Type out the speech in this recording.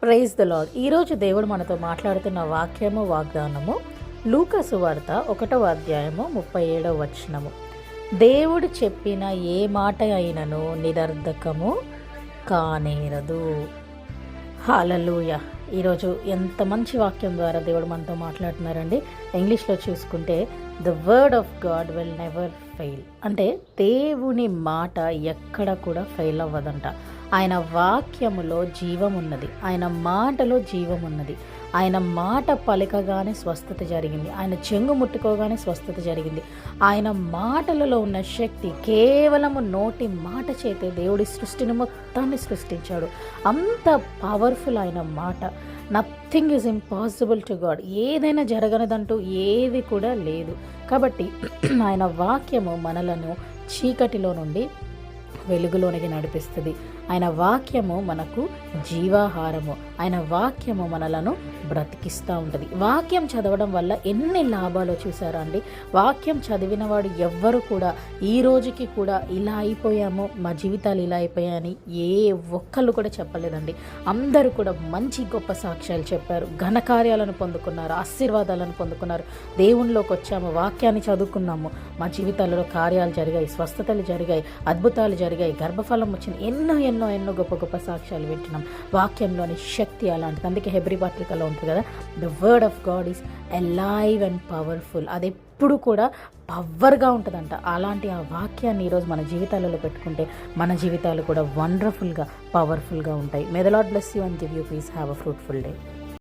Praise the lord. ఈరోజు దేవుడు మనతో మాట్లాడుతున్న వాక్యము వాగ్దానము లూకా సువార్త 1వ అధ్యాయము 37వ వచనము. దేవుడు చెప్పిన ఏ మాట అయినను నిరర్ధకము కానేరదు. హల్లెలూయా. ఈరోజు ఎంత మంచి వాక్యం ద్వారా దేవుడు మనతో మాట్లాడుతున్నారండి. ఇంగ్లీష్లో చూసుకుంటే the word of God will never fail. అంటే దేవుని మాట ఎక్కడ కూడా ఫెయిల్ అవ్వదంట. ఆయన వాక్యములో జీవం ఉన్నది, ఆయన మాటలో జీవం ఉన్నది. ఆయన మాట పలకగానే స్వస్థత జరిగింది, ఆయన చెంగు ముట్టుకోగానే స్వస్థత జరిగింది. ఆయన మాటలలో ఉన్న శక్తి కేవలము నోటి మాట చేతే దేవుడి సృష్టిని మొత్తాన్ని సృష్టించాడు. అంత పవర్ఫుల్ ఆయన మాట. Nothing is impossible to God. ఏదైనా జరగనదంటూ ఏది కూడా లేదు. కాబట్టి ఆయన వాక్యము మనలను చీకటిలో నుండి వెలుగులోనికి నడిపిస్తుంది. ఆయన వాక్యము మనకు జీవాహారము. ఆయన వాక్యము మనలను బ్రతికిస్తూ ఉంటుంది. వాక్యం చదవడం వల్ల ఎన్ని లాభాలు చూసారా అండి. వాక్యం చదివిన వాడు ఎవ్వరు కూడా ఈ రోజుకి కూడా ఇలా అయిపోయామో, మా జీవితాలు ఇలా అయిపోయాయని ఏ ఒక్కళ్ళు కూడా చెప్పలేదండి. అందరూ కూడా మంచి గొప్ప సాక్ష్యాలు చెప్పారు, ఘనకార్యాలను పొందుకున్నారు, ఆశీర్వాదాలను పొందుకున్నారు. దేవునిలోకి వచ్చాము, వాక్యాన్ని చదువుకున్నాము, మా జీవితాలలో కార్యాలు జరిగాయి, స్వస్థతలు జరిగాయి, అద్భుతాలు జరిగాయి, గర్భఫలం వచ్చింది. ఎన్నో ఎన్నో ఎన్నో గొప్ప గొప్ప సాక్ష్యాలు వింటున్నాం. వాక్యంలోని శక్తి అలాంటిది. అందుకే హెబ్రీ పత్రికలో ఉంటుంది కదా, the word of God is alive and powerful. అది ఎప్పుడు కూడా పవర్గా ఉంటుందంట. అలాంటి ఆ వాక్యాన్ని ఈరోజు మన జీవితాలలో పెట్టుకుంటే మన జీవితాలు కూడా వండర్ఫుల్గా పవర్ఫుల్గా ఉంటాయి. May the lord bless you and give you peace. Have a fruitful day.